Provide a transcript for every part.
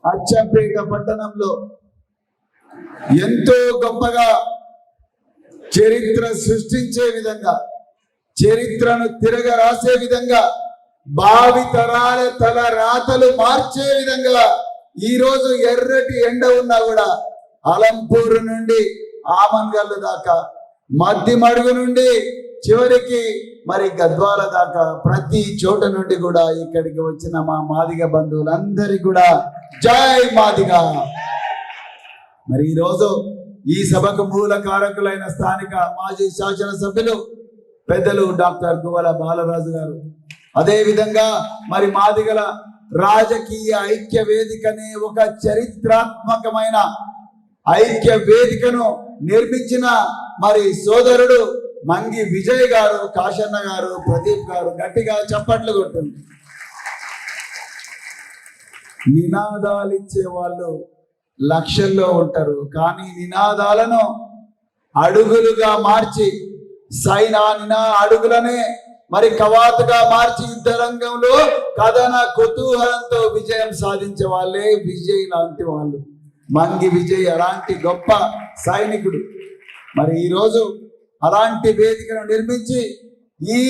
అచ్చంపేట పట్టణంలో ఎంతో గొప్పగా చరిత్ర సృష్టించే విధంగా, చరిత్రను తిరగ రాసే విధంగా, భావి తరాల తల రాతలు మార్చే విధంగా ఈరోజు ఎర్రటి ఎండ ఉన్నా కూడా అలంపూర్ నుండి ఆమన్గల్ దాకా, మద్ది మడుగు నుండి చివరికి మరి గద్వాల దాకా ప్రతి చోట నుండి కూడా ఇక్కడికి వచ్చిన మా మాదిగ బంధువులందరికీ కూడా జై మాదిగ. మరి ఈరోజు ఈ సభకు మూల కారకులైన స్థానిక మాజీ శాసనసభ్యులు పెద్దలు డాక్టర్ గువ్వల బాలరాజు గారు, అదే విధంగా మరి మాదిగల రాజకీయ ఐక్య వేదికనే ఒక చరిత్రాత్మకమైన ఐక్య వేదికను నిర్మించిన మరి సోదరుడు మంగి విజయ్ గారు, కాశన్న గారు, ప్రదీప్ గారు గట్టిగా చప్పట్లు కొట్టింది. నినాదాలు ఇచ్చే వాళ్ళు లక్షల్లో ఉంటారు, కానీ నినాదాలను అడుగులుగా మార్చి అడుగులనే మరి కవాతుగా మార్చి యుద్ధ రంగంలో కథన కుతూహలంతో విజయం సాధించే వాళ్ళే విజయ్ లాంటి వాళ్ళు. మంగి విజయ్ అలాంటి గొప్ప సైనికుడు. మరి ఈరోజు అలాంటి వేదికను నిర్మించి ఈ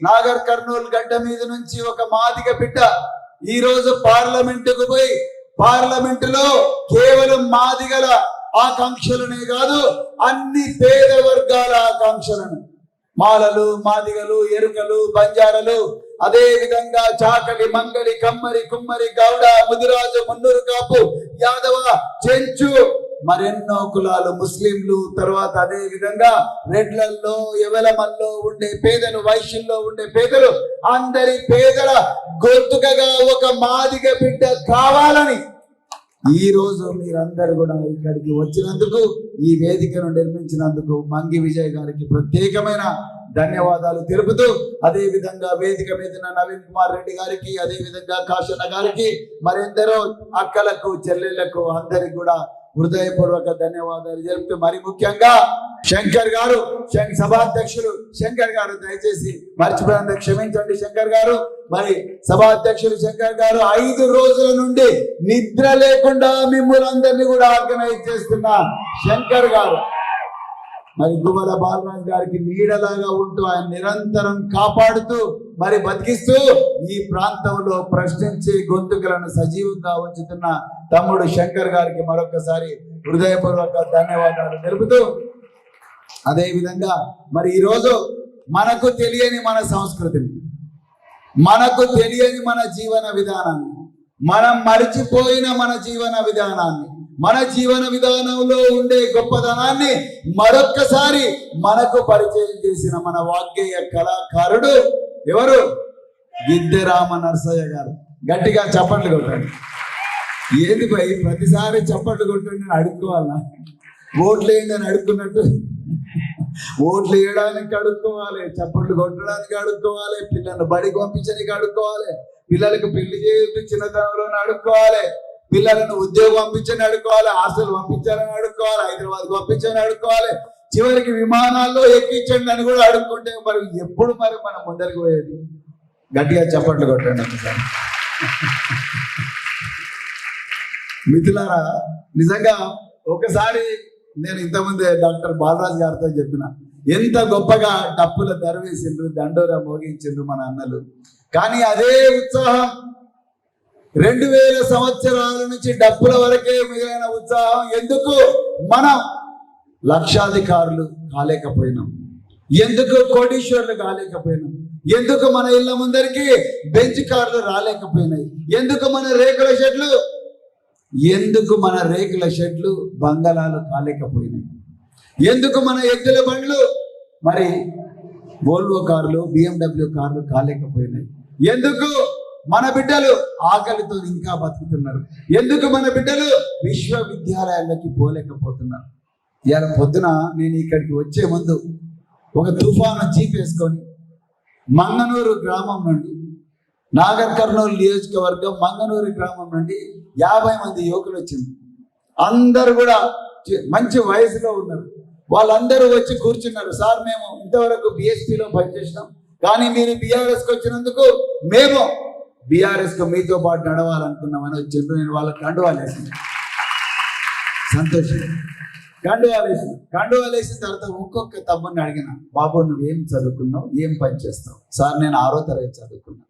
నాగర్ కర్నూలు గడ్డ మీద నుంచి ఒక మాదిగ బిడ్డ ఈరోజు పార్లమెంటుకు పోయి పార్లమెంటులో కేవలం మాదిగల ఆకాంక్షలనే కాదు, అన్ని పేద వర్గాల ఆకాంక్షలను, మాలలు, మాదిగలు, ఎరుకలు, బంజారలు, అదే విధంగా చాకలి, మంగలి, కమ్మరి, కుమ్మరి, గౌడ, ముదిరాజు, మున్నూరు కాపు, యాదవ, చెంచు, మరెన్నో కులాలు, ముస్లింలు, తర్వాత అదే విధంగా రెడ్లల్లో, ఎవలమల్లో ఉండే పేదలు, వైశ్యుల్లో ఉండే పేదలు, అందరి పేదల గొంతుకగా ఒక మాదిగ బిడ్డ కావాలని ఈ రోజు మీరందరూ కూడా ఇక్కడికి వచ్చినందుకు, ఈ వేదికను నిర్మించినందుకు మంగి విజయ్ గారికి ప్రత్యేకమైన ధన్యవాదాలు తెలుపుతూ, అదే విధంగా వేదిక మీద నవీన్ కుమార్ రెడ్డి గారికి, అదే విధంగా కాశన్న గారికి, మరెందరో అక్కలకు, చెల్లెళ్లకు అందరికి కూడా హృదయపూర్వక ధన్యవాదాలు తెలుపుతూ, మరి ముఖ్యంగా శంకర్ గారు, సభాధ్యక్షులు శంకర్ గారు, దయచేసి మర్చిపోయినందుకు క్షమించండి శంకర్ గారు. మరి సభాధ్యక్షులు శంకర్ గారు 5 రోజుల నుండి నిద్ర లేకుండా మిమ్మల్ని అందరినీ కూడా ఆర్గనైజ్ చేస్తున్న శంకర్ గారు, మరి గువ్వల బాలరాజు గారికి నీడలాగా ఉంటూ ఆయన నిరంతరం కాపాడుతూ మరి బతికిస్తూ ఈ ప్రాంతంలో ప్రశ్నించే గొంతుకలను సజీవంగా ఉంచుతున్న తమ్ముడు శంకర్ గారికి మరొకసారి హృదయపూర్వక ధన్యవాదాలు తెలుపుతూ, అదే విధంగా మరి ఈరోజు మనకు తెలియని మన సంస్కృతిని, మనకు తెలియని మన జీవన విధానాన్ని, మనం మరిచిపోయిన మన జీవన విధానాన్ని, మన జీవన విధానంలో ఉండే గొప్పదనాన్ని మరొక్కసారి మనకు పరిచయం చేసిన మన వాగ్గేయ కళాకారుడు ఎవరు? గిద్దె రామ నరసయ్య గారు. గట్టిగా చప్పట్లు కొట్టండి. ఏది పై ప్రతిసారి చప్పట్లు కొట్టండి అని అడుక్కోవాలా? ఓట్లు వేయండి అని అడుక్కున్నట్టు ఓట్లు వేయడానికి అడుక్కోవాలి, చప్పట్లు కొట్టడానికి అడుక్కోవాలి, పిల్లల్ని బడికి పంపించడానికి అడుక్కోవాలి, పిల్లలకు పెళ్లి చేయొద్దు చిన్నతనంలోనే అడుక్కోవాలి, పిల్లలను ఉద్యోగం పంపించని అడుక్కోవాలి, హాస్టల్ పంపించాలని అడుక్కోవాలి, హైదరాబాద్ పంపించని అడుక్కోవాలి, చివరికి విమానాల్లో ఎక్కించండి అని కూడా అడుక్కుంటే మరి ఎప్పుడు మరి మనం ముందరికి పోయేది? గట్టిగా చప్పట్లు కొట్టండి ఒకసారి. మిత్రులారా, నిజంగా ఒకసారి నేను ఇంతకుముందే డాక్టర్ బాలరాజు గారితో చెప్పిన, ఎంత గొప్పగా డప్పుల దర్వేసిండ్రు, దండోరా మోగించిండ్రు మన అన్నలు. కానీ అదే ఉత్సాహం 2000 సంవత్సరాల నుంచి డప్పుల వరకే మిగిలిన ఉత్సాహం ఎందుకు మనం లక్షాధికారులు కాలేకపోయినాం? ఎందుకు కోటీశ్వర్లు కాలేకపోయినాం? ఎందుకు మన ఇళ్ళ ముందరికి బెంచ్ కార్లు రాలేకపోయినాయి? ఎందుకు మన రేకుల షెడ్లు బంగళాలు కాలేకపోయినాయి? ఎందుకు మన ఎద్దుల బండ్లు మరి వోల్వో కార్లు, BMW కార్లు కాలేకపోయినాయి? ఎందుకు మన బిడ్డలు ఆకలితో ఇంకా బతుకుతున్నారు? ఎందుకు మన బిడ్డలు విశ్వవిద్యాలయాల్లోకి పోలేకపోతున్నారు? ఇవాళ పొద్దున నేను ఇక్కడికి వచ్చే ముందు ఒక తుఫాను జీప్ వేసుకొని మంగనూరు గ్రామం నుండి, నాగర్ కర్నూలు నియోజకవర్గం మంగనూరు గ్రామం నుండి 50 మంది యువకులు వచ్చింది. అందరు కూడా మంచి వయసులో ఉన్నారు. వాళ్ళందరూ వచ్చి కూర్చున్నారు. సార్, మేము ఇంతవరకు BSPలో పనిచేసినాం, కానీ మీరు BRSకి వచ్చినందుకు మేము బీఆర్ఎస్కు మీతో పాటు నడవాలనుకున్నామని వచ్చిండ్రు. నేను వాళ్ళకి కండువాలేసిన సంతోషం. కండువాలేసిన తర్వాత ఒక్కొక్క తమ్ముని అడిగిన, బాబు నువ్వేం చదువుకున్నావు, ఏం పని చేస్తావు? సార్ నేను 6వ తరగతి చదువుకున్నా,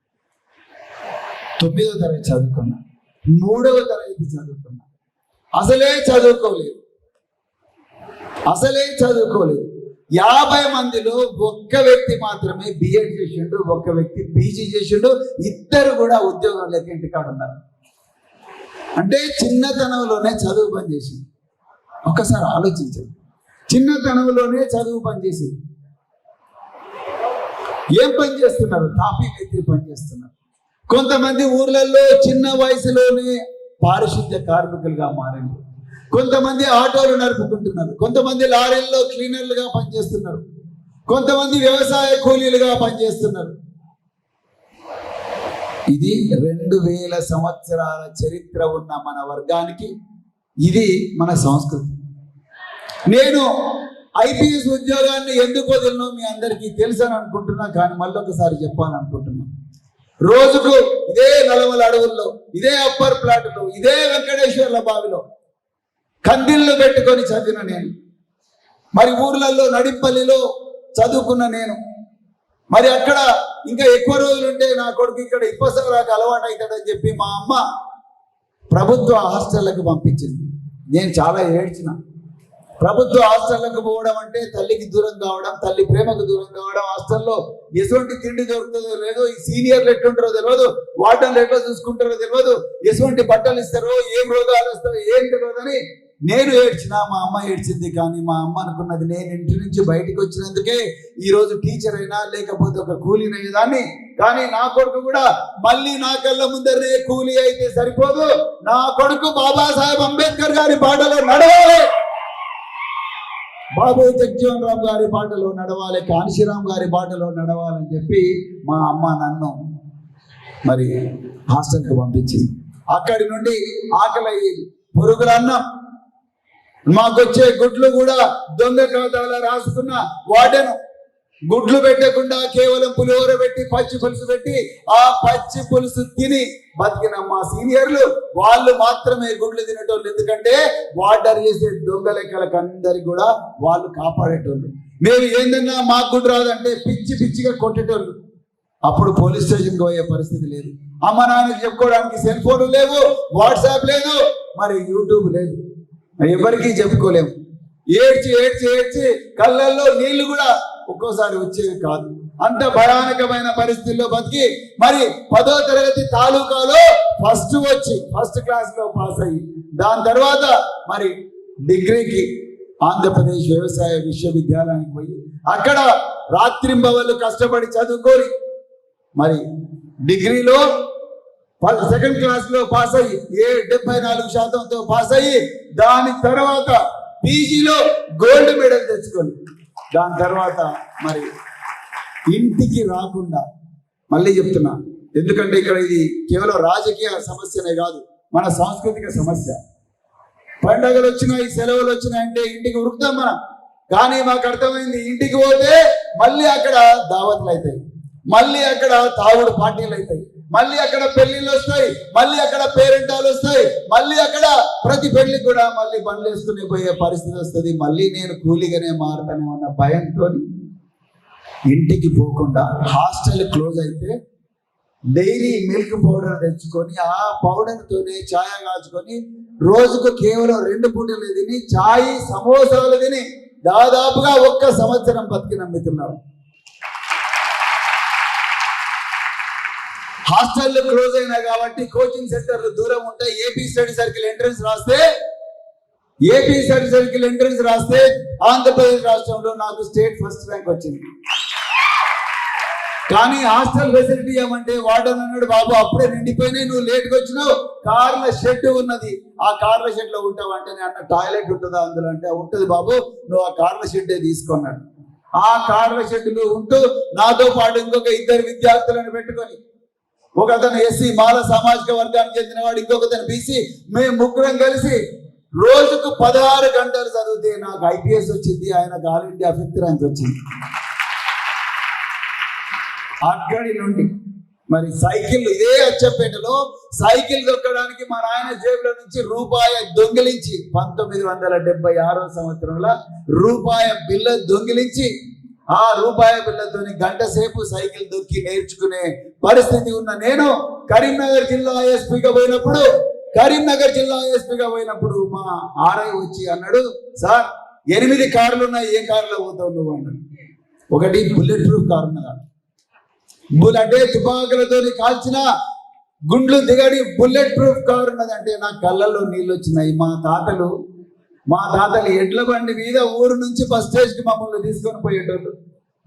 9వ తరగతి చదువుకున్నా, 3వ తరగతి చదువుకున్నా. అసలే చదువుకోలేదు. 50 మందిలో ఒక్క వ్యక్తి మాత్రమే బిఎడ్ చేసిండు, ఒక్క వ్యక్తి పీజీ చేసిండు, ఇద్దరు కూడా ఉద్యోగం లేక ఇంటికాడ ఉన్నారు. అంటే చిన్నతనంలోనే చదువు పని చేసింది. ఒక్కసారి ఆలోచించండి, చిన్నతనంలోనే చదువు పని చేసింది. ఏం పని చేస్తున్నారు? తాపీ మేస్త్రి పని చేస్తున్నారు. కొంతమంది ఊర్లలో చిన్న వయసులోనే పారిశుద్ధ్య కార్మికులుగా మారారు. కొంతమంది ఆటోలు నడుపుకుంటున్నారు, కొంతమంది లారీల్లో క్లీనర్లుగా పనిచేస్తున్నారు, కొంతమంది వ్యవసాయ కూలీలుగా పనిచేస్తున్నారు. ఇది 2000 సంవత్సరాల చరిత్ర ఉన్న మన వర్గానికి ఇది మన సంస్కృతి. నేను ఐపీఎస్ ఉద్యోగాన్ని ఎందుకు వదిలినో మీ అందరికీ తెలుసని అనుకుంటున్నా, కానీ మళ్ళొకసారి చెప్పాలనుకుంటున్నా. రోజుకు ఇదే నలమల అడవుల్లో, ఇదే అప్పర్ ప్లాట్లో, ఇదే వెంకటేశ్వర్ల బావిలో కందిళ్ళు పెట్టుకొని చదివిన నేను, మరి ఊర్లలో నడిపల్లిలో చదువుకున్న నేను, మరి అక్కడ ఇంకా ఎక్కువ రోజులుంటే నా కొడుకు ఇక్కడ ఇప్పసరాకు అలవాటు అవుతాడని చెప్పి మా అమ్మ ప్రభుత్వ హాస్టళ్లకు పంపించింది. నేను చాలా ఏడ్చిన. ప్రభుత్వ హాస్టళ్లకు పోవడం అంటే తల్లికి దూరం కావడం, తల్లి ప్రేమకు దూరం కావడం, హాస్టల్లో ఎటువంటి తిండి దొరుకుతుందో లేదో, ఈ సీనియర్లు ఎట్లుంటారో తెలియదు, వార్డన్లు ఎట్లా చూసుకుంటారో తెలియదు, ఎటువంటి బట్టలు ఇస్తారో, ఏం రోగాలు వస్తారో ఏం తెలియదని నేను ఏడ్చిన, మా అమ్మ ఏడ్చింది. కానీ మా అమ్మ అనుకున్నది, నేను ఇంటి నుంచి బయటికి వచ్చినందుకే ఈరోజు టీచర్ అయినా లేకపోతే ఒక కూలీని అయ్యేదాన్ని. కానీ నా కొడుకు కూడా మళ్ళీ నా కళ్ళ ముందరే కూలీ అయితే సరిపోదు, నా కొడుకు బాబాసాహెబ్ అంబేద్కర్ గారి బాటలో నడవాలి, బాబు జగజీవన్ రామ్ గారి బాటలో నడవాలి, కాన్షీరామ్ గారి బాటలో నడవాలని చెప్పి మా అమ్మ నన్ను మరి హాస్టల్కి పంపించింది. అక్కడి నుండి ఆకలి పురుగుల అన్నం, మాకొచ్చే గుడ్లు కూడా దొంగ కాతాల రాసుకున్న వాడను, గుడ్లు పెట్టకుండా కేవలం పులిహోర పెట్టి పచ్చి పులుసు పెట్టి ఆ పచ్చి పులుసు తిని బతికిన మా సీనియర్లు వాళ్ళు మాత్రమే గుడ్లు తినేటోళ్ళు. ఎందుకంటే వార్డర్ చేసే దొంగ లెక్కలకు అందరికి కూడా వాళ్ళు కాపాడేటోళ్ళు. మేము ఏందన్నా మాకు గుడ్డు రాదంటే పిచ్చి పిచ్చిగా కొట్టేటోళ్ళు. అప్పుడు పోలీస్ స్టేషన్కి పోయే పరిస్థితి లేదు, అమ్మ నాన్నకి చెప్పుకోవడానికి సెల్ ఫోన్లు లేవు, వాట్సాప్ లేదు, మరి యూట్యూబ్ లేదు, ఎవరికి చెప్పుకోలేము. ఏడ్చి ఏడ్చి ఏడ్చి కళ్ళల్లో నీళ్లు కూడా ఒక్కోసారి వచ్చేవి కాదు. అంత భయానకమైన పరిస్థితుల్లో బతికి మరి 10వ తరగతి తాలూకాలో ఫస్ట్ క్లాస్ లో పాస్ అయ్యి, దాని తర్వాత మరి డిగ్రీకి ఆంధ్రప్రదేశ్ వ్యవసాయ విశ్వవిద్యాలయానికి పోయి అక్కడ రాత్రింబవళ్ళు కష్టపడి చదువుకొని మరి డిగ్రీలో 2nd క్లాస్ లో పాస్ అయ్యి 74% పాస్ అయ్యి, దాని తర్వాత పీజీలో గోల్డ్ మెడల్ తెచ్చుకొని, దాని తర్వాత మరి ఇంటికి రాకుండా, మళ్ళీ చెప్తున్నా ఎందుకంటే ఇక్కడ ఇది కేవలం రాజకీయ సమస్యనే కాదు, మన సాంస్కృతిక సమస్య. పండగలు వచ్చినాయి, సెలవులు వచ్చినాయంటే ఇంటికి ఉరుకుతాం మనం. కానీ మాకు అర్థమైంది, ఇంటికి పోతే మళ్ళీ అక్కడ దావత్లు అవుతాయి, మళ్ళీ అక్కడ తాగుడు పార్టీలు అవుతాయి, మళ్ళీ అక్కడ పెళ్లిళ్ళు వస్తాయి, మళ్ళీ అక్కడ పేరెంటాలు వస్తాయి, మళ్ళీ అక్కడ ప్రతి పెళ్లికి కూడా మళ్ళీ బండ్లు వేసుకుని పోయే పరిస్థితి వస్తుంది. మళ్ళీ నేను కూలీగానే మారుతానే ఉన్న భయంతో ఇంటికి పోకుండా హాస్టల్ క్లోజ్ అయితే డైలీ మిల్క్ పౌడర్ తెచ్చుకొని ఆ పౌడర్తోనే ఛాయ కాచుకొని రోజుకు కేవలం 2 పూటలు తిని ఛాయ్ సమోసాలు తిని దాదాపుగా 1 సంవత్సరం బతికి నమ్ముతున్నారు. హాస్టల్ క్లోజ్ అయినా కాబట్టి కోచింగ్ సెంటర్లు దూరం ఉంటాయి. ఏపీ స్టడీ సర్కిల్ ఎంట్రన్స్ రాస్తే ఆంధ్రప్రదేశ్ రాష్ట్రంలో నాకు స్టేట్ ఫస్ట్ ర్యాంక్ వచ్చింది. కానీ హాస్టల్ ఫెసిలిటీ ఏమంటే వార్డెన్ అన్నాడు, బాబు అప్పుడే నిండిపోయినాయి, నువ్వు లేట్గా వచ్చినావు, కార్ల షెడ్ ఉన్నది, ఆ కార్ల షెడ్ లో ఉంటావు అంటే, అన్న టాయిలెట్ ఉంటుందా అందులో అంటే, ఉంటుంది బాబు, నువ్వు ఆ కార్ల షెడ్డే తీసుకున్నాడు. ఆ కార్ల షెడ్లు ఉంటూ నాతో పాటు ఇంకొక 2 విద్యార్థులను పెట్టుకొని, ఒక అతను ఎస్సీ మాల సామాజిక వర్గానికి చెందిన వాడు, ఇంకొకతను బీసీ, మేము 3 కలిసి రోజుకు 16 గంటలు చదివితే నాకు ఐపీఎస్ వచ్చింది, ఆయనకు ఆల్ ఇండియా 5th ర్యాంక్ వచ్చింది. అక్కడి నుండి మరి సైకిల్ ఇదే అచ్చంపేటలో సైకిల్ దొక్కడానికి మా నాయన జేబులో నుంచి రూపాయి దొంగిలించి 1976 సంవత్సరంలో రూపాయి బిల్ల దొంగిలించి ఆ రూపాయి బిల్లతోని గంట సేపు సైకిల్ దొక్కి నేర్చుకునే పరిస్థితి ఉన్న నేను కరీంనగర్ జిల్లా ఎస్పీగా పోయినప్పుడు మా ఆర్ఐ వచ్చి అన్నాడు, సార్ 8 కార్లు ఉన్నాయి, ఏ కారులో పోతావు నువ్వు అన్నాడు. ఒకటి బుల్లెట్ ప్రూఫ్ కారు ఉన్నదా, అంటే తుపాకులతో కాల్చిన గుండ్లు దిగడి బుల్లెట్ ప్రూఫ్ కారు ఉన్నదంటే నా కళ్ళల్లో నీళ్ళు వచ్చినాయి. మా తాతలు ఎడ్ల బండి మీద ఊరు నుంచి బస్ స్టేషన్కి మమ్మల్ని తీసుకొని పోయేటోళ్ళు.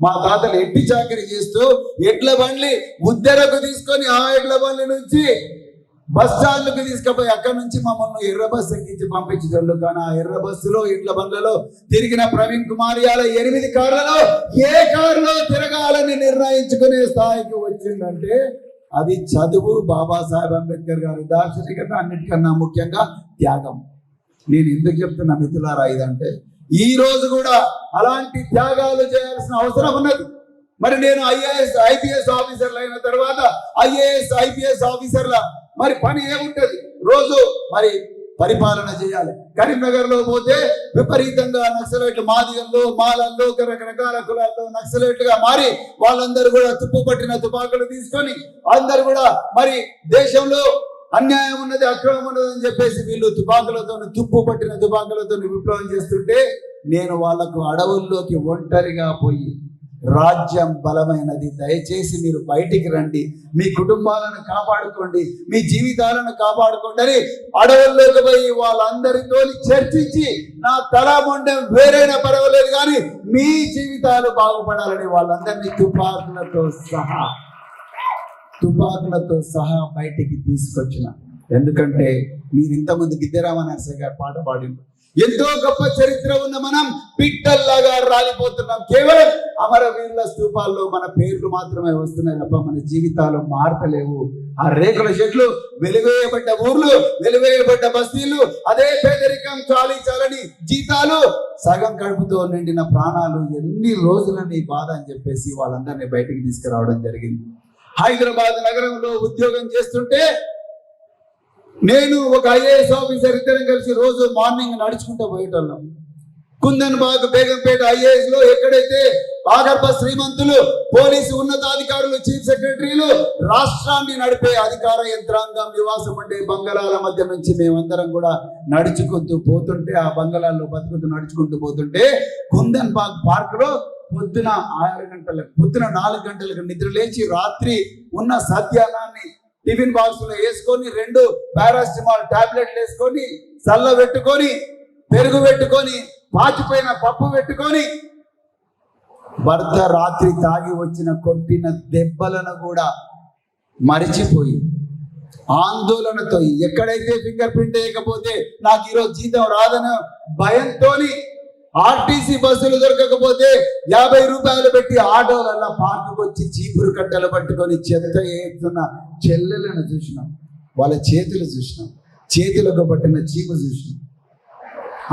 మా తాతలు ఎట్టి చాకరీ చేస్తూ ఎడ్ల బండ్లు ఉద్దెరకు తీసుకొని ఆ ఎడ్ల బండ్ల నుంచి బస్ స్టాండ్లకు తీసుకుపోయి అక్కడి నుంచి మమ్మల్ని ఎర్ర బస్సు ఎక్కించి పంపించేటోళ్ళు. కానీ ఆ ఎర్ర బస్సులో ఎడ్ల బండ్లలో తిరిగిన ప్రవీణ్ కుమార్ యాదవ్ 8 కార్లలో ఏ కారులో తిరగాలని నిర్ణయించుకునే స్థాయికి వచ్చిందంటే అది చదువు, బాబాసాహెబ్ అంబేద్కర్ గారి దార్శనికత, అన్నిటికన్నా ముఖ్యంగా త్యాగం. నేను ఎందుకు చెప్తున్నా మిత్రులారా ఇదంటే ఈ రోజు కూడా అలాంటి త్యాగాలు చేయాల్సిన అవసరం ఉన్నది. మరి నేను IPS ఆఫీసర్లు అయిన తర్వాత IPS ఆఫీసర్ల మరి పని ఏముంటది, రోజు మరి పరిపాలన చేయాలి. కరీంనగర్ లో పోతే విపరీతంగా నక్సలైట్లు మాదిగల్లో, మాలల్లో, రకరకాల కులాల్లో నక్సలైట్లుగా మారి వాళ్ళందరూ కూడా పట్టిన తుపాకులు తీసుకొని అందరు కూడా మరి దేశంలో అన్యాయం ఉన్నది, అక్రమం ఉన్నది అని చెప్పేసి వీళ్ళు పట్టిన తుపాకులతో విప్లవం చేస్తుంటే నేను వాళ్లకు అడవుల్లోకి ఒంటరిగా పోయి, రాజ్యం బలమైనది, దయచేసి మీరు బయటికి రండి, మీ కుటుంబాలను కాపాడుకోండి, మీ జీవితాలను కాపాడుకోండి అని అడవుల్లోకి పోయి వాళ్ళందరితో చర్చించి నా తల మొండెం వేరైనా పర్వాలేదు కానీ మీ జీవితాలు బాగుపడాలని వాళ్ళందరినీ తుపాకులతో సహా బయటికి తీసుకొచ్చిన. ఎందుకంటే మీరు ఇంతకుముందు గిద్దెరామ నరసయ్య గారు పాట పాడింది, ఎంతో గొప్ప చరిత్ర ఉన్న మనం పిట్టల్లాగా రాలిపోతున్నాం. కేవలం అమరవీరుల స్తూపాల్లో మన పేర్లు మాత్రమే వస్తున్నాయి తప్ప మన జీవితాలు మారతలేవు. ఆ రేకుల చెట్లు, వెలివేయబడ్డ ఊర్లు, వెలివేయబడ్డ బస్తీలు, అదే పేదరికం, చాలని జీతాలు, సగం కడుపుతో నిండిన ప్రాణాలు, ఎన్ని రోజులని బాధ అని చెప్పేసి వాళ్ళందరినీ బయటికి తీసుకురావడం జరిగింది. హైదరాబాద్ నగరంలో ఉద్యోగం చేస్తుంటే నేను ఒక IAS ఆఫీసర్ ఇద్దరం కలిసి రోజు మార్నింగ్ నడుచుకుంటూ పోయేటోళ్ళం. కుందన్బాగ్, బేగంపేట IAS లో ఎక్కడైతే ఆగర్భ శ్రీమంతులు, పోలీసు ఉన్నతాధికారులు, చీఫ్ సెక్రటరీలు, రాష్ట్రాన్ని నడిపే అధికార యంత్రాంగం నివాసం ఉండే బంగళాల మధ్య నుంచి మేమందరం కూడా నడుచుకుంటూ పోతుంటే, ఆ బంగళాల్లో నడుచుకుంటూ పోతుంటే కుందన్బాగ్ పార్క్ లో పొద్దున 4 గంటలకు నిద్ర లేచి రాత్రి ఉన్న సద్యానాన్ని టిఫిన్ బాక్స్ లో వేసుకొని 2 పారాసిటమాల్ టాబ్లెట్లు వేసుకొని, చల్ల పెట్టుకొని, పెరుగు పెట్టుకొని, పాచిపోయిన పప్పు పెట్టుకొని, భర్త రాత్రి తాగి కొట్టిన దెబ్బలను కూడా మరిచిపోయి ఆందోళనతో, ఎక్కడైతే ఫింగర్ ప్రింట్ వేయకపోతే నాకు ఈరోజు జీతం రాదనే భయంతోని, RTC బస్సులు దొరకకపోతే 50 రూపాయలు పెట్టి ఆటోలల్లా పార్కుకు వచ్చి చీపురు కట్టలు పట్టుకొని చెత్త వేస్తున్న చెల్లెలను చూసినాం, వాళ్ళ చేతులు చూసినాం, చేతులకు పట్టిన చీపు చూసినాం.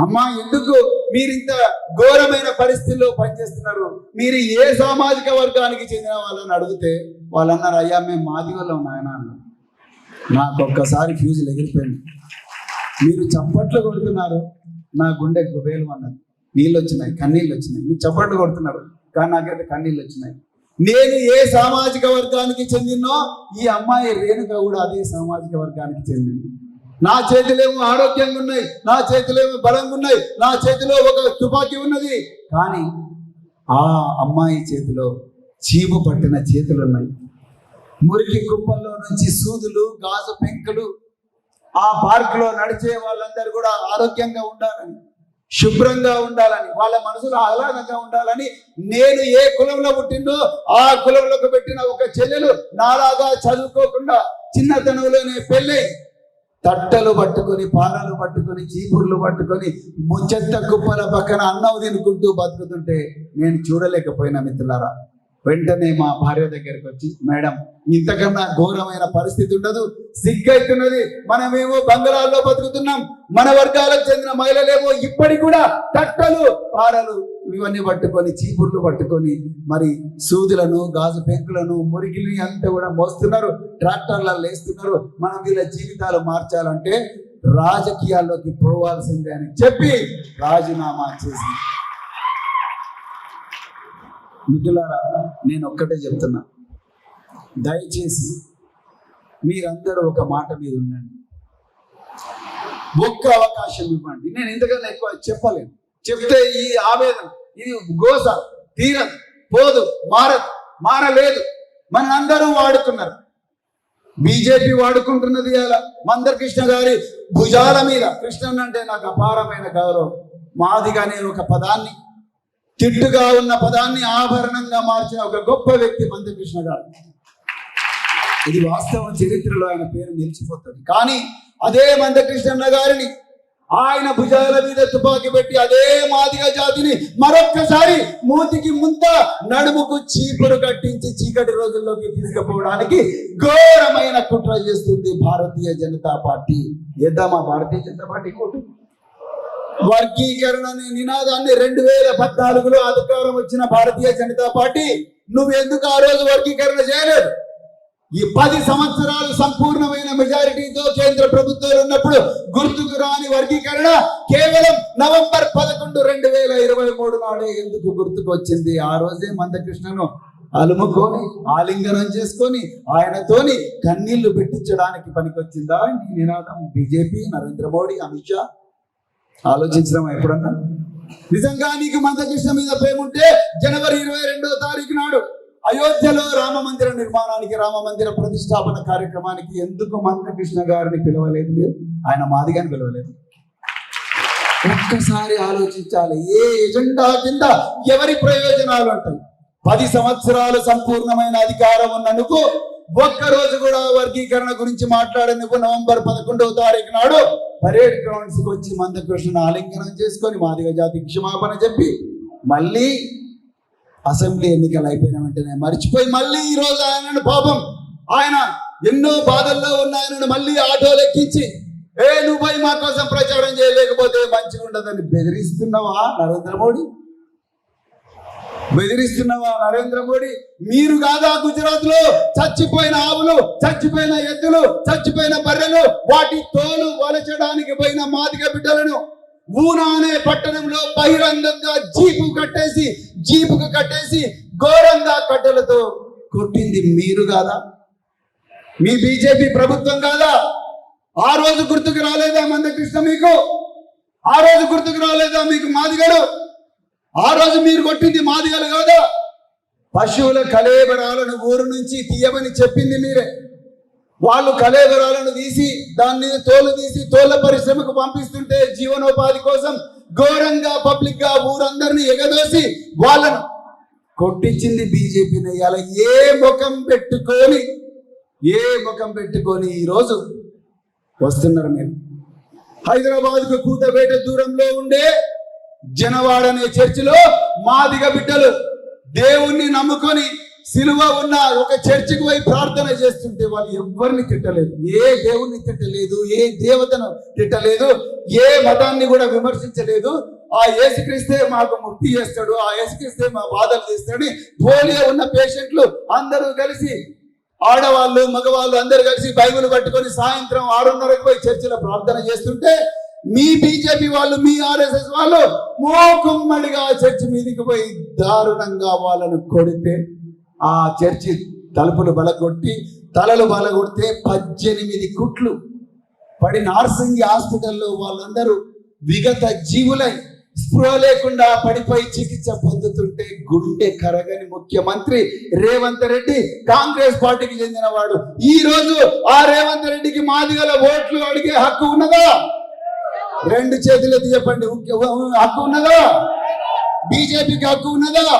అమ్మా, ఎందుకు మీరు ఇంత ఘోరమైన పరిస్థితుల్లో పనిచేస్తున్నారు? మీరు ఏ సామాజిక వర్గానికి చెందిన వాళ్ళని అడిగితే వాళ్ళు అన్నారు, అయ్యా మేము మాదిగోళ్ళం నాయన అన్నారు. నాకు ఒక్కసారి ఫ్యూజులు ఎగిరిపోయింది. మీరు చప్పట్లు కొడుతున్నారు, నా గుండె గుబేలు అన్నది, నీళ్ళు వచ్చినాయి, కన్నీళ్ళు వచ్చినాయి. మీరు చప్పట్లు కొడుతున్నారు కానీ నాకైతే కన్నీళ్ళు వచ్చినాయి. నేను ఏ సామాజిక వర్గానికి చెందినో ఈ అమ్మాయి రేణుక కూడా అదే సామాజిక వర్గానికి చెందింది. నా చేతిలేమో ఆరోగ్యంగా ఉన్నాయి, నా చేతిలేమో బలంగా ఉన్నాయి, నా చేతిలో ఒక తుపాకీ ఉన్నది, కానీ ఆ అమ్మాయి చేతిలో చీము పట్టిన చేతులు ఉన్నాయి. మురికి కుప్పల్లో నుంచి సూదులు, గాజు పెంకులు. ఆ పార్కులో నడిచే వాళ్ళందరూ కూడా ఆరోగ్యంగా ఉండాలని, శుభ్రంగా ఉండాలని, వాళ్ళ మనసులో ఆహ్లాదంగా ఉండాలని, నేను ఏ కులంలో పుట్టిందో ఆ కులంలోకి పెట్టిన ఒక చెల్లెలు నాలాగా చదువుకోకుండా చిన్నతనంలోనే పెళ్ళై తట్టలు పట్టుకొని, పాలలు పట్టుకొని, చీపుర్లు పట్టుకొని, ముచ్చెత్త కుప్పల పక్కన అన్నం తినుకుంటూ బతుకుతుంటే నేను చూడలేకపోయినా మిత్రులారా. వెంటనే మా భార్య దగ్గరికి వచ్చి, మేడం ఇంతకన్నా ఘోరమైన పరిస్థితి ఉండదు, సిగ్గైతున్నది, మనమేమో బంగాళాల్లో బతుకుతున్నాం, మన వర్గాలకు చెందిన మహిళలేమో ఇప్పటికి కూడా కట్టలు పారలు ఇవన్నీ పట్టుకొని చీపుర్లు పట్టుకొని మరి సూదులను గాజు పెంకులను మురికిని అంతా కూడా మోస్తున్నారు, ట్రాక్టర్లలో వేస్తున్నారు. మనం వీళ్ళ జీవితాలు మార్చాలంటే రాజకీయాల్లోకి పోవాల్సిందే అని చెప్పి రాజీనామా చేసి. మిత్రులారా, నేను ఒక్కటే చెప్తున్నా, దయచేసి మీరందరూ ఒక మాట మీద ఉండండి, ఒక్క అవకాశం ఇవ్వండి. నేను ఇంతకన్నా ఎక్కువ చెప్పలేను. చెప్తే ఈ ఆవేదన, ఇది గోస తీరదు, పోదు, మారలేదు. మనందరూ వాడుతున్నారు, బీజేపీ వాడుకుంటున్నది. అలా మందకృష్ణ గారి భుజాల మీద, కృష్ణన్ అంటే నాకు అపారమైన గౌరవం, మాదిగా నేను ఒక పదాన్ని, తిట్టుగా ఉన్న పదాన్ని ఆభరణంగా మార్చిన ఒక గొప్ప వ్యక్తి మందకృష్ణ గారు. ఇది వాస్తవం, చరిత్రలో ఆయన పేరు నిలిచిపోతుంది. కానీ అదే మందకృష్ణ గారిని ఆయన భుజాల మీద తుపాకీ పెట్టి అదే మాదిగ జాతిని మరొక్కసారి మూతికి ముంత, నడుముకు చీపురు కట్టించి చీకటి రోజుల్లోకి తీసుకుపోవడానికి ఘోరమైన కుట్ర చేస్తుంది భారతీయ జనతా పార్టీ. ఏద్దామా భారతీయ జనతా పార్టీ కోటు? వర్గీకరణ అనే నినాదాన్ని 2014లో అధికారం వచ్చిన భారతీయ జనతా పార్టీ నువ్వెందుకు ఆ రోజు వర్గీకరణ చేయలేదు? ఈ 10 సంవత్సరాలు సంపూర్ణమైన మెజారిటీతో కేంద్ర ప్రభుత్వాలు ఉన్నప్పుడు గుర్తుకు రాని వర్గీకరణ కేవలం నవంబర్ 11, 2023 నాడే ఎందుకు గుర్తుకు వచ్చింది? ఆ రోజే మందకృష్ణను అలుముకొని ఆలింగనం చేసుకొని ఆయనతోని కన్నీళ్లు పెట్టించడానికి పనికొచ్చిందా ఈ నినాదం? బీజేపీ, నరేంద్ర మోడీ, అమిత్ షా ఆలోచించడం ఎప్పుడన్నా? నిజంగా నీకు మందకృష్ణ మీద ప్రేమ ఉంటే జనవరి 22వ తారీఖు నాడు అయోధ్యలో రామ మందిర నిర్మాణానికి, రామ మందిర ప్రతిష్టాపన కార్యక్రమానికి ఎందుకు మందకృష్ణ గారిని పిలవలేదు? ఆయన మాదిగాని పిలవలేదు. ఒక్కసారి ఆలోచించాలి, ఏ ఎజెండా కింద ఎవరి ప్రయోజనాలు ఉంటాయి? 10 సంవత్సరాలు సంపూర్ణమైన అధికారం ఉన్న నువ్వు ఒక్కరోజు కూడా వర్గీకరణ గురించి మాట్లాడేందుకు నవంబర్ 11వ తారీఖు నాడు పరేడ్ గ్రౌండ్స్ కి వచ్చి మందకృష్ణను ఆలింగనం చేసుకొని మాదిగ జాతికి క్షమాపణ చెప్పి మళ్ళీ అసెంబ్లీ ఎన్నికలు అయిపోయిన వెంటనే మర్చిపోయి మళ్ళీ ఈ రోజు ఆయనను, పాపం ఆయన ఎన్నో బాధల్లో ఉన్న ఆయనను మళ్ళీ ఆటోలు ఎక్కించి, నువ్వు పోయి మా కోసం ప్రచారం చేయలేకపోతే మంచిగా ఉండదని బెదిరిస్తున్నావా నరేంద్ర మోడీ? బెదిరిస్తున్నావా నరేంద్ర మోడీ? మీరు కాదా గుజరాత్ లో చచ్చిపోయిన ఆవులు, చచ్చిపోయిన ఎద్దులు, చచ్చిపోయిన బర్రెలు, వాటి తోలు వలచడానికి పోయిన మాదిగ బిడ్డలను ఊనా అనే పట్టణంలో బహిరంగంగా జీపుకు కట్టేసి ఘోరంగా కట్టెలతో కొట్టింది మీరు కాదా? మీ బీజేపీ ప్రభుత్వం కాదా? ఆ రోజు గుర్తుకు రాలేదా మందకృష్ణ మీకు? ఆ రోజు గుర్తుకు రాలేదా మీకు మాదిగలు? ఆ రోజు మీరు కొట్టింది మాదిగలు కాదా? పశువుల కళేబరాలను ఊరు నుంచి తీయమని చెప్పింది మీరే. వాళ్ళు కళేబరాలను తీసి దాన్ని తోలు తీసి తోళ్ల పరిశ్రమకు పంపిస్తుంటే జీవనోపాధి కోసం ఘోరంగా పబ్లిక్ గా ఊరందరినీ ఎగదోసి వాళ్ళను కొట్టించింది బీజేపీని. ఇలా ఏ ముఖం పెట్టుకొని ఈరోజు వస్తున్నారు మీరు? హైదరాబాద్ కు కూతబేట దూరంలో ఉండే జనవాడ అనే చర్చిలో మాదిగ బిడ్డలు దేవుణ్ణి నమ్ముకొని సిలువ ఉన్న ఒక చర్చికి పోయి ప్రార్థన చేస్తుంటే వాళ్ళు ఎవరిని తిట్టలేదు, ఏ దేవుణ్ణి తిట్టలేదు, ఏ దేవతను తిట్టలేదు, ఏ మతాన్ని కూడా విమర్శించలేదు. ఆ యేసుక్రీస్తే మాకు ముక్తి చేస్తాడు, ఆ యేసుక్రీస్తే మా బాధలు తీస్తాడు. పోలియో ఉన్న పేషెంట్లు అందరూ కలిసి, ఆడవాళ్ళు మగవాళ్ళు అందరూ కలిసి బైబిల్ పట్టుకొని సాయంత్రం 6:30కు పోయి చర్చిలో ప్రార్థన చేస్తుంటే మీ బీజేపీ వాళ్ళు, మీ ఆర్ఎస్ఎస్ వాళ్ళు మోకుమ్మడిగా చర్చి మీదకి పోయి దారుణంగా వాళ్ళను కొడితే ఆ చర్చి తలుపులు బలగొట్టి తలలు బలగొడితే 18 కుట్లు పడి నార్సింగి హాస్పిటల్లో వాళ్ళందరూ విగత జీవులై స్పృహ లేకుండా పడిపోయి చికిత్స పొందుతుంటే గుండె కరగని ముఖ్యమంత్రి రేవంత్ రెడ్డి, కాంగ్రెస్ పార్టీకి చెందిన వాడు, ఈ రోజు ఆ రేవంత్ రెడ్డికి మాదిగల ఓట్లు అడిగే హక్కు ఉన్నదా? 2 చేతులు చెప్పండి, హక్కు ఉన్నదా? బీజేపీకి హక్కు ఉన్నదా?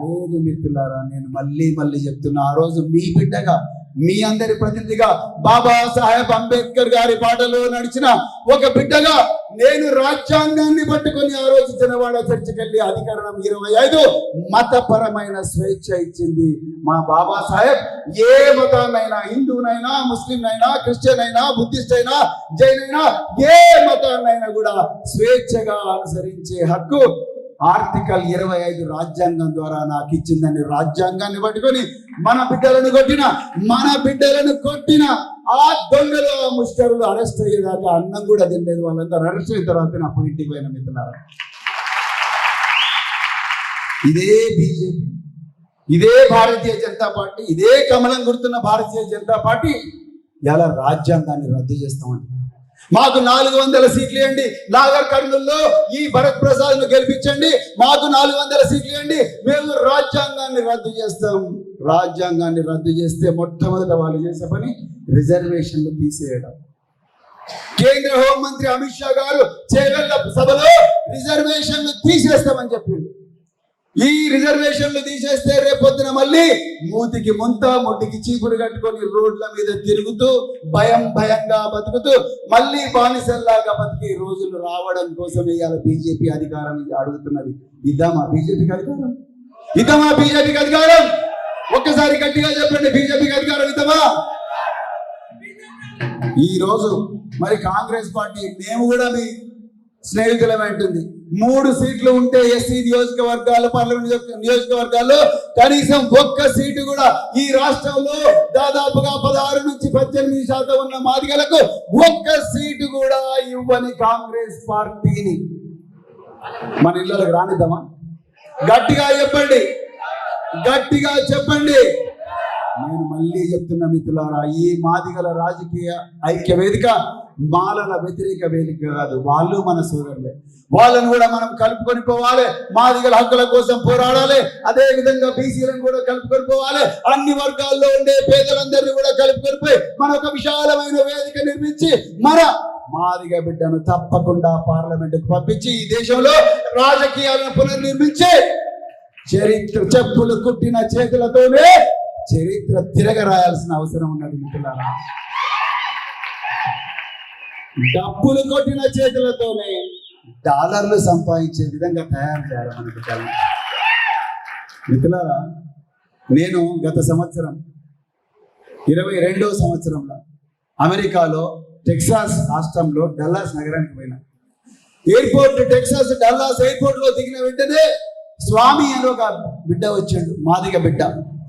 లేదు మిత్రులారా, నేను మళ్ళీ చెప్తున్నా, ఆ రోజు మీ బిడ్డగా, మీ అందరి ప్రతినిధిగా, బాబాసాహెబ్ అంబేద్కర్ గారి బాటలో నడిచిన ఒక బిడ్డగా నేను రాజ్యాంగాన్ని పట్టుకొని ఆ రోజు జనవాడ చర్చికి వెళ్ళి అధికరణం 25 మతపరమైన స్వేచ్ఛ ఇచ్చింది. మా బాబాసాహెబ్ ఏ మతాన్నైనా, హిందువునైనా, ముస్లింనైనా, క్రిస్టియన్ అయినా, బుద్ధిస్ట్ అయినా, జైన్ అయినా, ఏ మతాన్నైనా కూడా స్వేచ్ఛగా అనుసరించే హక్కు ఆర్టికల్ 25 రాజ్యాంగం ద్వారా నాకు ఇచ్చిందని రాజ్యాంగాన్ని పట్టుకొని మన బిడ్డలను కొట్టిన ఆ దొంగలు, ఆ ముష్కరులు అరెస్ట్ అయ్యేదాకా అన్నం కూడా తినలేదు. వాళ్ళంతా అరెస్ట్ అయిన తర్వాత అప్పుడు ఇంటికి పోయిన మిత్రులారా, ఇదే బీజేపీ, ఇదే భారతీయ జనతా పార్టీ, ఇదే కమలం గుర్తున్న భారతీయ జనతా పార్టీ ఇలా రాజ్యాంగాన్ని రద్దు చేస్తామంట. మాకు 400 సీట్లు ఇవ్వండి, నాగర్ కర్నూల్లో ఈ భరత్ ప్రసాద్ ను గెలిపించండి, మాకు 400 సీట్లు ఇవ్వండి, మేము రాజ్యాంగాన్ని రద్దు చేస్తాం. రాజ్యాంగాన్ని రద్దు చేస్తే మొట్టమొదట వాళ్ళు చేసే పని రిజర్వేషన్లు తీసేయడం. కేంద్ర హోంమంత్రి అమిత్ షా గారు చేవెళ్ల సభలో రిజర్వేషన్లు తీసేస్తామని చెప్పింది. ఈ రిజర్వేషన్లు తీసేస్తే రేపొద్దున మళ్ళీ మూతికి ముంత, ముట్టికి చీపురు కట్టుకొని రోడ్ల మీద తిరుగుతూ భయంగా బతుకుతూ మళ్ళీ బానిసల్లాగా బతికే రోజులు రావడం కోసమే ఇవాళ బీజేపీ అధికారం అడుగుతున్నది. ఇదా మా బీజేపీకి అధికారం? ఇదా మా బీజేపీకి అధికారం? ఒక్కసారి గట్టిగా చెప్పండి, బీజేపీకి అధికారం ఇద్దామా? ఈ రోజు మరి కాంగ్రెస్ పార్టీ మేము కూడా మీ స్నేహితులమే అంటుంది. 3 సీట్లు ఉంటే ఎస్సీ నియోజకవర్గాలు, పార్లమెంట్ నియోజకవర్గాల్లో కనీసం ఒక్క సీటు కూడా ఈ రాష్ట్రంలో దాదాపుగా 16 నుంచి 18% ఉన్న మాదిగలకు ఒక్క సీటు కూడా ఇవ్వని కాంగ్రెస్ పార్టీని మన ఇళ్ళకి రానిద్దామా? గట్టిగా చెప్పండి, గట్టిగా చెప్పండి. నేను మళ్ళీ చెప్తున్నా మిత్రులారా, ఈ మాదిగల రాజకీయ ఐక్య వేదిక మాలల వ్యతిరేక వేదిక కాదు. వాళ్ళు మన సోదరులే, వాళ్ళను కూడా మనం కలుపుకొని పోవాలి. మాదిగల హక్కుల కోసం పోరాడాలి. అదే విధంగా బీసీలను కూడా కలుపుకొని పోవాలి. అన్ని వర్గాల్లో ఉండే పేదలందరినీ కూడా కలుపుకొని పోయి మన ఒక విశాలమైన వేదిక నిర్మించి మన మాదిగ బిడ్డను తప్పకుండా పార్లమెంటుకు పంపించి ఈ దేశంలో రాజకీయాలను పునర్నిర్మించి చరిత్ర చెప్పులు కుట్టిన చేతులతోనే చరిత్ర తిరగరాయాల్సిన అవసరం ఉన్నది మిత్రులారా. డబ్బులు కొట్టిన చేతులతోనే డాలర్లు సంపాదించే విధంగా తయారు చేయాలి మన బిడ్డలు. మిత్రులారా, నేను గత సంవత్సరం 22వ సంవత్సరంలో అమెరికాలో టెక్సాస్ రాష్ట్రంలో డల్లాస్ నగరానికి పోయినా. ఎయిర్పోర్ట్ టెక్సాస్ డల్లాస్ ఎయిర్పోర్ట్ లో దిగిన వెంటనే స్వామి అని ఒక బిడ్డ వచ్చాడు, మాదిగ బిడ్డ.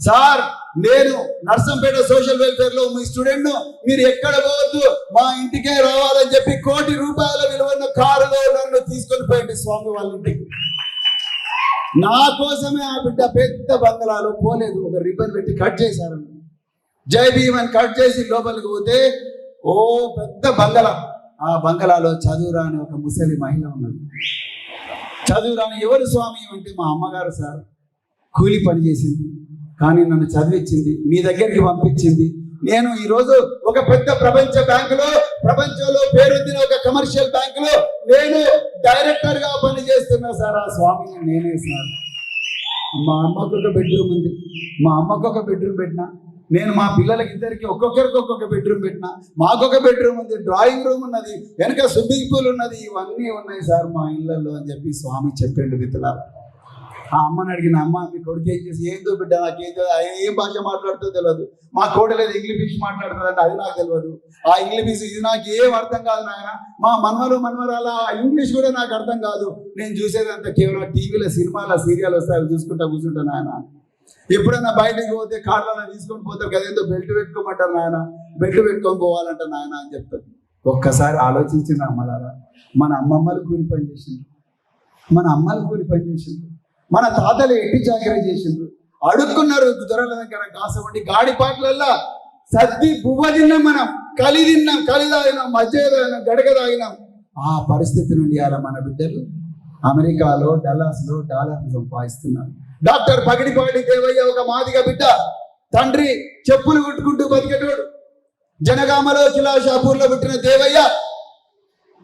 సార్, నేను నర్సంపేట సోషల్ వెల్ఫేర్ లో మీ స్టూడెంట్, మీరు ఎక్కడ పోవద్దు, మా ఇంటికే రావాలని చెప్పి ₹1 కోటి విలువన్న కారులో నన్ను తీసుకొని పోయింది స్వామి వాళ్ళ ఇంటికి. నా కోసమే ఆ బిడ్డ పెద్ద బంగళాలో పోలేదు, ఒక రిబ్బన్ పెట్టి కట్ చేశారు. జై భీమ్ అని కట్ చేసి లోపలికి పోతే ఓ పెద్ద బంగళా. ఆ బంగళాలో చదువురాని ఒక ముసలి మహిళ ఉన్నది. చదువురాని ఎవరు స్వామి అంటే మా అమ్మగారు సార్. కూలి పని చేసింది, కానీ నన్ను చదివించింది, మీ దగ్గరికి పంపించింది. నేను ఈరోజు ఒక పెద్ద ప్రపంచ బ్యాంకులో, ప్రపంచంలో పేరొందిన ఒక కమర్షియల్ బ్యాంకులో నేను డైరెక్టర్ గా పని చేస్తున్నా సార్. ఆ స్వామిని నేనే సార్. మా అమ్మకు ఒక బెడ్రూమ్ ఉంది, మా అమ్మకు ఒక బెడ్రూమ్ పెట్టినా. నేను మా పిల్లలకి ఇద్దరికి ఒక్కొక్కరికి ఒక్కొక్క బెడ్రూమ్ పెట్టినా. మాకొక బెడ్రూమ్ ఉంది, డ్రాయింగ్ రూమ్ ఉన్నది, వెనక స్విమ్మింగ్ పూల్ ఉన్నది, ఇవన్నీ ఉన్నాయి సార్ మా ఇళ్లలో అని చెప్పి స్వామి చెప్పాడు మిత్రులారా. ఆ అమ్మని అడిగిన, అమ్మ మీ కొడుకు ఏం చేసి, ఏందో బిడ్డ నాకేందో, ఏం భాష మాట్లాడుతుందో తెలియదు, మా కోడలేదు ఇంగ్లీష్ మాట్లాడుతుందంటే అది నాకు తెలియదు, ఆ ఇంగ్లీష్ ఇది నాకు ఏం అర్థం కాదు నాయన, మా మనవరాల ఇంగ్లీష్ కూడా నాకు అర్థం కాదు, నేను చూసేదంతా కేవలం టీవీలో సినిమాల సీరియల్ వస్తాయి అవి చూసుకుంటా కూర్చుంటాను నాయన. ఎప్పుడైనా బయటకు పోతే కార్లలో తీసుకొని పోతారు కదా, ఏదో బెల్ట్ పెట్టుకోమంటారు నాయన, బెల్ట్ పెట్టుకొని పోవాలంట నాయన అని చెప్తారు. ఒక్కసారి ఆలోచించిన అమ్మలారా, మన అమ్మమ్మలు కూలి పని చేసిండ్రు, మన అమ్మలు కూలి పని చేసిండ్రు, మన తాతలు ఎట్టి చాకరీ చేసిండ్రు, అడుక్కున్నారు దొరల దగ్గర కాసవండి గాడిపాట్లల్లా సర్ది బువ్వ తిన్నాం, మనం కలి తిన్నాం, కలి తాగినాం, మధ్య తాగినాం, గడక తాగినాం. ఆ పరిస్థితి నుండి అలా మన బిడ్డలు అమెరికాలో డల్లాస్లో డాలర్లు సంపాదిస్తున్నారు. డాక్టర్ పగిడిపాడి దేవయ్య ఒక మాదిగ బిడ్డ, తండ్రి చెప్పులు కుట్టుకుంటూ బతికేటోడు. జనగామలో కిలాషాపూర్లో పుట్టిన దేవయ్య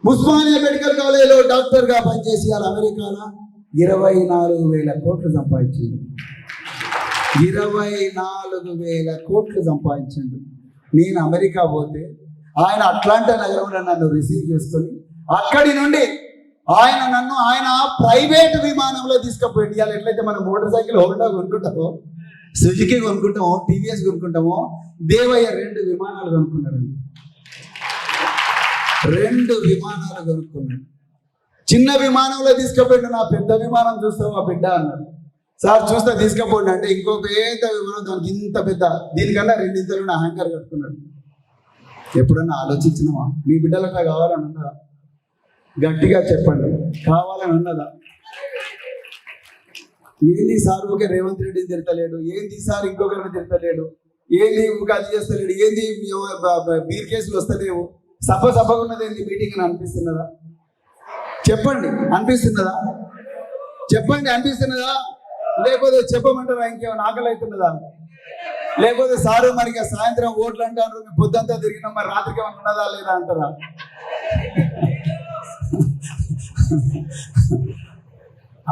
ఉస్మానియా మెడికల్ కాలేజీలో డాక్టర్ గా పనిచేసి అలా అమెరికాలో 24,000 కోట్లు సంపాదించిండు. 24,000 కోట్లు సంపాదించిండు. నేను అమెరికా పోతే ఆయన అట్లాంటా నగరంలో నన్ను రిసీవ్ చేసుకొని అక్కడి నుండి ఆయన ప్రైవేట్ విమానంలో తీసుకుపోయింది. ఇవాళ ఎట్లయితే మనం మోటార్ సైకిల్ హోండా కొనుక్కుంటామో, సుజుకి కొనుక్కుంటామో, టీవీఎస్ కొనుక్కుంటామో, దేవయ్య 2 విమానాలు కొనుక్కున్నాడు. 2 విమానాలు కొనుక్కున్నాడు. చిన్న విమానంలో తీసుకుపోయిండు. నా పెద్ద విమానం చూస్తావా బిడ్డ అన్నాడు. సార్ చూస్తా తీసుకుపోండి అంటే ఇంకో పెద్ద విమానం, దానికి ఇంత పెద్ద, దీనికన్నా 2 ఇంతలు అహంకారం కట్టుకున్నాడు. ఎప్పుడన్నా ఆలోచించినావా? మీ బిడ్డలు అట్లా కావాలని ఉన్నదా? గట్టిగా చెప్పండి, కావాలని ఉన్నదా? ఏంది సార్ ఊకే రేవంత్ రెడ్డిని తిడతలేడు, ఏంది సార్ ఇంకొకరిని తిడతలేడు, ఏంది ఊకే అది చేస్తలేడు, ఏంది బీర్ కేసులు వస్తలేవు, సభగా ఉన్నది ఏంది మీటింగ్ అని అనిపిస్తున్నదా? చెప్పండి, అనిపిస్తున్నదా? చెప్పండి, అనిపిస్తున్నదా? లేకపోతే చెప్పమంటారా? ఇంకేమైనా ఆకలి అవుతున్నదా? లేకపోతే సారు మరి సాయంత్రం ఓట్లు అంటారు, పొద్దుంతా తిరిగినా మరి రాత్రికి ఏమైనా ఉన్నదా లేదా అంటారా?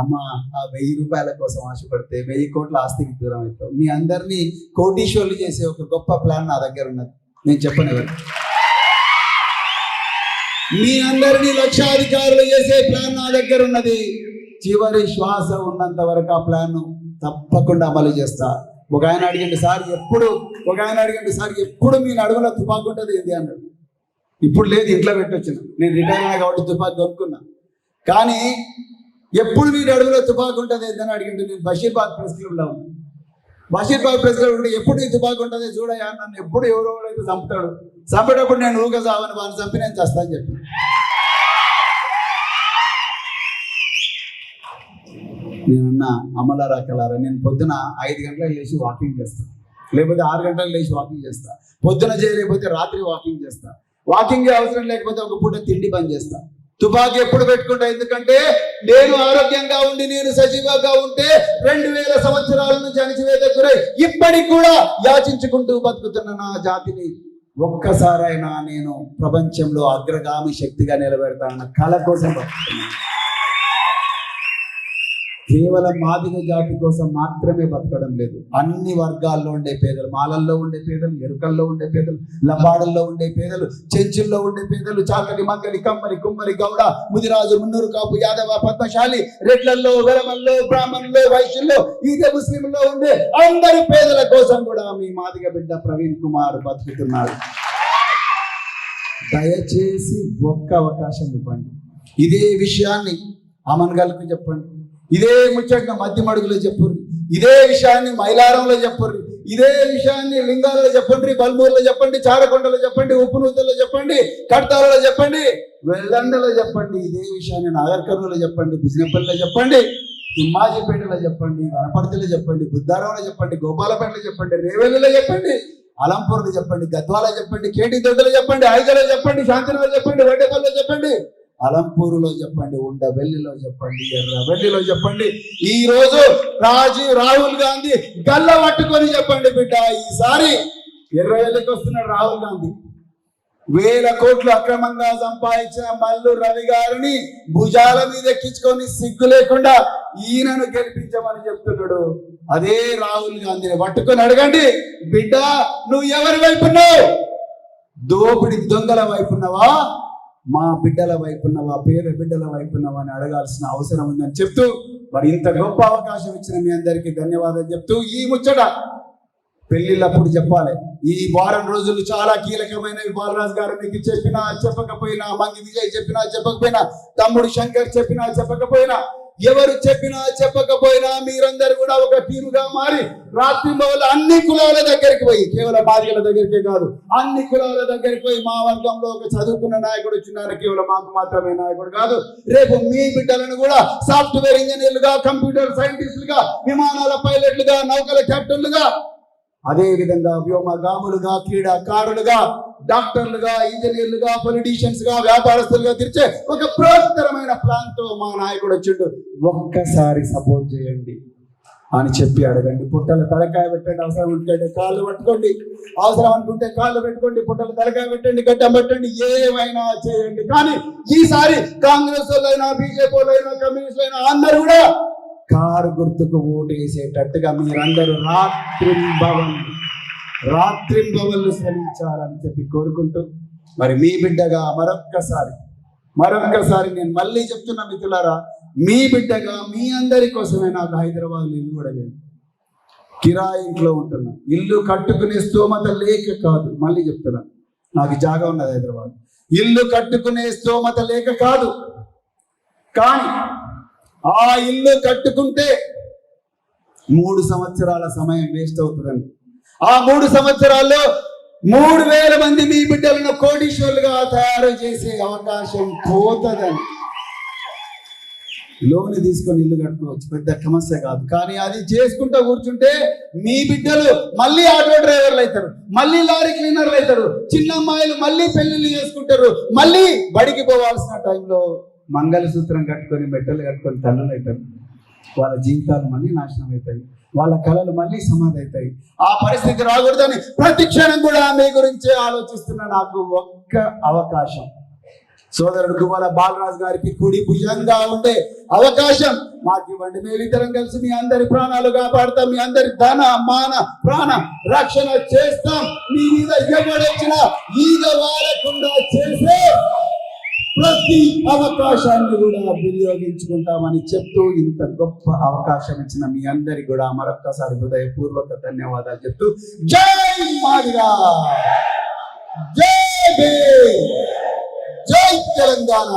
అమ్మ, ఆ 1000 రూపాయల కోసం ఆశపడితే 1000 కోట్ల ఆస్తికి దూరం అవుతావు. మీ అందరినీ కోటీశ్వర్లు చేసే ఒక గొప్ప ప్లాన్ నా దగ్గర ఉన్నది. నేను చెప్పను ఎవరు. మీ అందరినీ లక్షాధికారులు చేసే ప్లాన్ నా దగ్గర ఉన్నది. చివరి శ్వాస ఉన్నంత వరకు ఆ ప్లాన్ తప్పకుండా అమలు చేస్తా. ఒక ఆయన అడిగండి సార్ ఎప్పుడు మీ నడుములో తుపాకు ఉంటుంది ఏంటి అన్నాడు. ఇప్పుడు లేదు, ఇంట్లో పెట్టొచ్చిన. నేను రిటైర్ అయినా కాబట్టి తుపాకు కొనుక్కున్నా. కానీ ఎప్పుడు మీ నడుములో తుపాకు ఉంటుంది ఏంటని అడిగింది. నేను బషీర్బాగ్ ప్రెస్ క్లబ్లో ఉన్నాను. బషీర్బాగ్ ప్రెస్ క్లబ్ ఉంటే ఎప్పుడు ఈ తుపాకు ఉంటుంది చూడయా, నన్ను ఎప్పుడు ఎవరైతే చంపుతాడు, చంపేటప్పుడు నేను ఊగా సావని వాడిని చంపి నేను చేస్తాను చెప్పి. నేనున్న అమలారా కలారా, నేను పొద్దున 5 గంటలకు లేచి వాకింగ్ చేస్తాను, లేకపోతే 6 గంటలకు లేచి వాకింగ్ చేస్తా. పొద్దున చేయలేకపోతే రాత్రి వాకింగ్ చేస్తా. వాకింగ్ అవసరం లేకపోతే ఒక పూట తిండి బంద్ చేస్తా. తుపాకీ ఎప్పుడు పెట్టుకుంటా? ఎందుకంటే నేను ఆరోగ్యంగా ఉండి నేను సజీవంగా ఉంటే 2000 సంవత్సరాల నుంచి అణచివేతకు గురై ఇప్పటికి కూడా యాచించుకుంటూ బతుకుతున్న నా జాతిని ఒక్కసారైనా నేను ప్రపంచంలో అగ్రగామి శక్తిగా నిలబెడతానన్న కళ కోసం బతుకుతున్నాను. కేవలం మాదిగ జాతి కోసం మాత్రమే బతకడం లేదు. అన్ని వర్గాల్లో ఉండే పేదలు, మాలల్లో ఉండే పేదలు, ఎరుకల్లో ఉండే పేదలు, లంబాడల్లో ఉండే పేదలు, చెంచుల్లో ఉండే పేదలు, చాకలి, మంగలి, కమ్మరి, కుమ్మరి, గౌడ, ముదిరాజు, మున్నూరు కాపు, యాదవ, పద్మశాలి, రెడ్లల్లో, వెలమల్లో, బ్రాహ్మణుల్లో, వైశ్యుల్లో, ఇదే ముస్లింల్లో ఉండే అందరి పేదల కోసం కూడా మీ మాదిగ బిడ్డ ప్రవీణ్ కుమార్ బతుకుతున్నాడు. దయచేసి ఒక్క అవకాశం ఇవ్వండి. ఇదే విషయాన్ని అమన్గల్కు చెప్పండి, ఇదే ముచ్చట్న మధ్యమడుగులో చెప్పుర్రి, ఇదే విషయాన్ని మైలారంలో చెప్పుర్రి, ఇదే విషయాన్ని లింగాలలో చెప్పండి, బల్మూరులో చెప్పండి, చారకొండలో చెప్పండి, ఉప్పునూతల్లో చెప్పండి, కడతాలలో చెప్పండి, వెల్లండలో చెప్పండి, ఇదే విషయాన్ని నాగర్కర్నూలో చెప్పండి, బిజినపల్లిలో చెప్పండి, తిమ్మాజిపేటలో చెప్పండి, వనపర్తిలో చెప్పండి, బుద్ధారంలో చెప్పండి, గోపాలపేటలో చెప్పండి, రేవెల్లిలో చెప్పండి, అలంపూర్లో చెప్పండి, గద్వాలో చెప్పండి, కేటీ దొడ్డలో చెప్పండి, ఐదలో చెప్పండి, శాంతినగర్లో చెప్పండి, వడ్డేపల్లిలో చెప్పండి, అలంపూరులో చెప్పండి, ఉండవెల్లిలో చెప్పండి, ఎర్రవెల్లిలో చెప్పండి. ఈ రోజు రాహుల్ గాంధీ గల్ల పట్టుకొని చెప్పండి బిడ్డ, ఈసారి ఎర్రవెల్లికి వస్తున్నాడు రాహుల్ గాంధీ. 1000 కోట్లు అక్రమంగా సంపాదించిన మల్లు రవి గారిని భుజాల మీద ఎక్కించుకొని సిగ్గు లేకుండా ఈయనను గెలిపించమని చెప్తున్నాడు. అదే రాహుల్ గాంధీని పట్టుకొని అడగండి, బిడ్డ నువ్వు ఎవరి వైపున్నావు? దోపిడి దొంగల వైపున్నావా, మా బిడ్డల వైపున్నవా, పేద బిడ్డల వైపున్నవా అని అడగాల్సిన అవసరం ఉందని చెప్తూ, మరి ఇంత గొప్ప అవకాశం ఇచ్చిన మీ అందరికీ ధన్యవాదాలు చెప్తూ, ఈ ముచ్చట పెళ్లిళ్ళప్పుడు చెప్పాలి. ఈ వారం రోజులు చాలా కీలకమైనవి. బాలరాజు గారు మీకు చెప్పినా చెప్పకపోయినా, మంగి విజయ్ చెప్పినా చెప్పకపోయినా, తమ్ముడు శంకర్ చెప్పినా చెప్పకపోయినా, ఎవరు చెప్పినా చెప్పకపోయినా మీరందరూ కూడా ఒక టీముగా మారి రాత్రింబవళ్ళు అన్ని కులాల దగ్గరికి పోయి, కేవలం మాదిగల దగ్గరికే కాదు, అన్ని కులాల దగ్గరికి పోయి, మా వర్గంలో ఒక చదువుకున్న నాయకుడు వచ్చినారు, కేవలం మాకు మాత్రమే నాయకుడు కాదు, రేపు మీ బిడ్డలను కూడా సాఫ్ట్వేర్ ఇంజనీర్లుగా, కంప్యూటర్ సైంటిస్టులుగా, విమానాల పైలట్లుగా, నౌకల కెప్టెన్లుగా, అదే విధంగా వ్యోమగాములుగా, క్రీడాకారులుగా, డాక్టర్లుగా, ఇంజనీర్లుగా, పొలిటీషియన్స్ గా, వ్యాపారస్తులుగా తీర్చే ఒక బృహత్తరమైన ప్లాన్ తో మా నాయకుడు వచ్చిండు. ఒక్కసారి సపోర్ట్ చేయండి అని చెప్పి అడగండి. పుట్టల తలకాయ పెట్టండి, అవసరం ఉంటే కాళ్ళు పట్టుకోండి, అవసరం అనుకుంటే కాళ్ళు పెట్టుకోండి, పుట్టల తలకాయ పెట్టండి, గడ్డం పెట్టండి, ఏమైనా చేయండి. కానీ ఈసారి కాంగ్రెస్ వాళ్ళైనా, బీజేపీ వాళ్ళైనా, కమ్యూనిస్టులైనా అందరూ కూడా కారు గుర్తుకు ఓటేసేటట్టుగా మీరందరూ రాత్రింబవళ్ళు శ్రమించాలని చెప్పి కోరుకుంటూ, మరి మీ బిడ్డగా మరొక్కసారి మరొక్కసారి నేను మళ్ళీ చెప్తున్నా మిత్రులారా, మీ బిడ్డగా మీ అందరి కోసమే నాకు హైదరాబాద్ ఇల్లు కూడా లేదు. కిరాయి ఇంట్లో ఉంటున్నా. ఇల్లు కట్టుకునే స్తోమత లేక కాదు, మళ్ళీ చెప్తున్నా, నాకు జాగా ఉన్నది హైదరాబాద్. ఇల్లు కట్టుకునే స్తోమత లేక కాదు, కానీ ఆ ఇల్లు కట్టుకుంటే 3 సంవత్సరాల సమయం వేస్ట్ అవుతుందని, ఆ 3 సంవత్సరాల్లో 3000 మంది మీ బిడ్డలను కోటీశ్వరులుగా తయారు చేసే అవకాశం పోతుందని. లోన్ తీసుకొని ఇల్లు కట్టుకోవచ్చు, పెద్ద సమస్య కాదు. కానీ అది చేసుకుంటూ కూర్చుంటే మీ బిడ్డలు మళ్ళీ ఆటో డ్రైవర్లు అవుతారు, మళ్ళీ లారీ క్లీనర్లు అవుతారు, చిన్న అమ్మాయిలు మళ్ళీ పెళ్లిళ్ళు చేసుకుంటారు, మళ్ళీ బడికి పోవాల్సిన టైంలో మంగళసూత్రం కట్టుకొని మెట్టలు కట్టుకొని తల్లులు అవుతారు. వాళ్ళ జీవితాలు మళ్ళీ నాశనం అవుతాయి, వాళ్ళ కళలు మళ్ళీ సమాధి అవుతాయి. ఆ పరిస్థితి రాకూడదని ప్రతి క్షణం కూడా మీ గురించే ఆలోచిస్తున్న నాకు ఒక్క అవకాశం, సోదరుడు గువ్వల బాలరాజు గారికి కుడి భుజంగా ఉండే అవకాశం మాకు ఇవ్వండి. మేమిద్దరం కలిసి మీ అందరి ప్రాణాలు కాపాడుతాం, మీ అందరి ధన మాన ప్రాణ రక్షణ చేస్తాం. మీ మీద ఎవడొచ్చినా ఈగ వారకుండా చేసే ప్రతి అవకాశాన్ని కూడా వినియోగించుకుంటామని చెప్తూ, ఇంత గొప్ప అవకాశం ఇచ్చిన మీ అందరికి కూడా మరొక్కసారి హృదయపూర్వక ధన్యవాదాలు చెప్తూ, జై మాదిగా, జై భీమ్, జై తెలంగాణ.